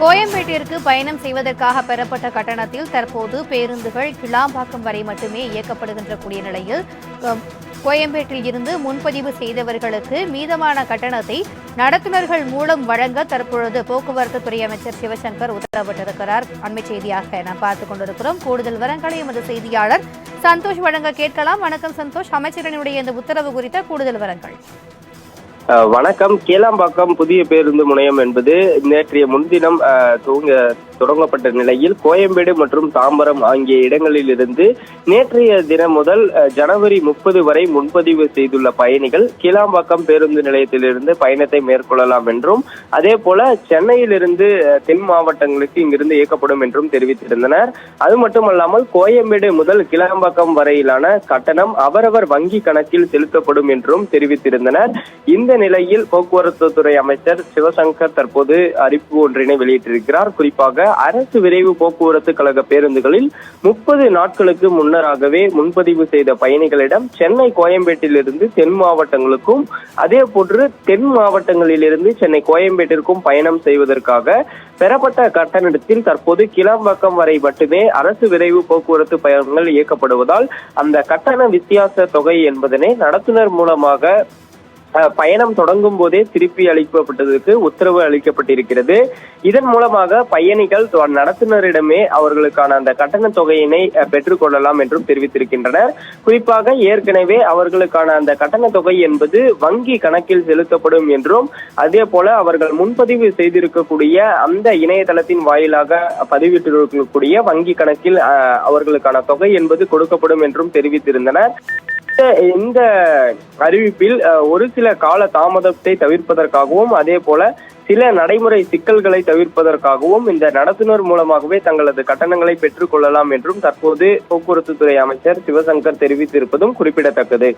கோயம்பேட்டிற்கு பயணம் செய்வதற்காக பெறப்பட்ட கட்டணத்தில் தற்போது பேருந்துகள் கிளாம்பாக்கம் வரை மட்டுமே இயக்கப்படுகின்ற கூடிய நிலையில் கோயம்பேட்டில் இருந்து முன்பதிவு செய்தவர்களுக்கு மீதமான கட்டணத்தை நடத்துனர்கள் மூலம் வழங்க தற்பொழுது போக்குவரத்து துறை அமைச்சர் சிவசங்கர் உத்தரவிட்டிருக்கிறார். அண்மை செய்தியாக நாம் பார்த்துக் கொண்டிருக்கிறோம். கூடுதல் விவரங்களை எமது செய்தியாளர் சந்தோஷ் வழங்க கேட்கலாம். வணக்கம் சந்தோஷ், அமைச்சரினுடைய இந்த உத்தரவு குறித்த கூடுதல் விவரங்கள். வணக்கம். கேளாம்பாக்கம் புதிய பேருந்து முனையம் என்பது நேற்றைய முன்தினம் தொடங்கப்பட்ட நிலையில் கோயம்பேடு மற்றும் தாம்பரம் ஆகிய இடங்களில் இருந்து நேற்றைய தினம் முதல் ஜனவரி 30 வரை முன்பதிவு செய்துள்ள பயணிகள் கேளாம்பாக்கம் பேருந்து நிலையத்திலிருந்து பயணத்தை மேற்கொள்ளலாம் என்றும், அதே போல சென்னையிலிருந்து தென் மாவட்டங்களுக்கு இங்கிருந்து இயக்கப்படும் என்றும் தெரிவித்திருந்தனர். அது மட்டுமல்லாமல் கோயம்பேடு முதல் கிளாம்பாக்கம் வரையிலான கட்டணம் அவரவர் வங்கி கணக்கில் செலுத்தப்படும் என்றும் தெரிவித்திருந்தனர். இந்த நிலையில் போக்குவரத்து துறை அமைச்சர் சிவசங்கர் தற்போது அறிவிப்பு ஒன்றினை வெளியிட்டிருக்கிறார். குறிப்பாக அரசு விரைவு போக்குவரத்து கழக பேருந்துகளில் 30 நாட்களுக்கு முன்னராகவே முன்பதிவு செய்த பயணிகளிடம் சென்னை கோயம்பேட்டிலிருந்து தென் மாவட்டங்களுக்கும், அதே போன்று தென் மாவட்டங்களிலிருந்து சென்னை கோயம்பேட்டிற்கும் பயணம் செய்வதற்காக பெறப்பட்ட கட்டணத்தில் தற்போது கிளாம்பாக்கம் வரை மட்டுமே அரசு விரைவு போக்குவரத்து பயணங்கள் இயக்கப்படுவதால் அந்த கட்டண வித்தியாச தொகை என்பதனை நடத்துனர் மூலமாக பயணம் தொடங்கும் போதே திருப்பி அளிக்கப்பட்டதற்கு உத்தரவு அளிக்கப்பட்டிருக்கிறது. இதன் மூலமாக பயணிகள் நடத்துனரிடமே அவர்களுக்கான அந்த கட்டண தொகையினை பெற்றுக் கொள்ளலாம் என்றும் தெரிவித்திருக்கின்றனர். குறிப்பாக ஏற்கனவே அவர்களுக்கான அந்த கட்டண தொகை என்பது வங்கி கணக்கில் செலுத்தப்படும் என்றும், அதே போல அவர்கள் முன்பதிவு செய்திருக்கக்கூடிய அந்த இணையதளத்தின் வாயிலாக பதிவிட்டிருக்கக்கூடிய வங்கி கணக்கில் அவர்களுக்கான தொகை என்பது கொடுக்கப்படும் என்றும் தெரிவித்திருந்தனர். இந்த அறிவிப்பில் ஒரு சில கால தாமதத்தை தவிர்ப்பதற்காகவும், அதே போல சில நடைமுறை சிக்கல்களை தவிர்ப்பதற்காகவும் இந்த நடத்துனர் மூலமாகவே தங்களது கட்டணங்களை பெற்றுக் கொள்ளலாம் என்றும் தற்போது போக்குவரத்து துறை அமைச்சர் சிவசங்கர் தெரிவித்திருப்பதும் குறிப்பிடத்தக்கது.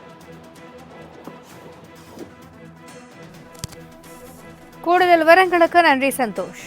கூடுதல் விவரங்களுக்கு நன்றி சந்தோஷ்.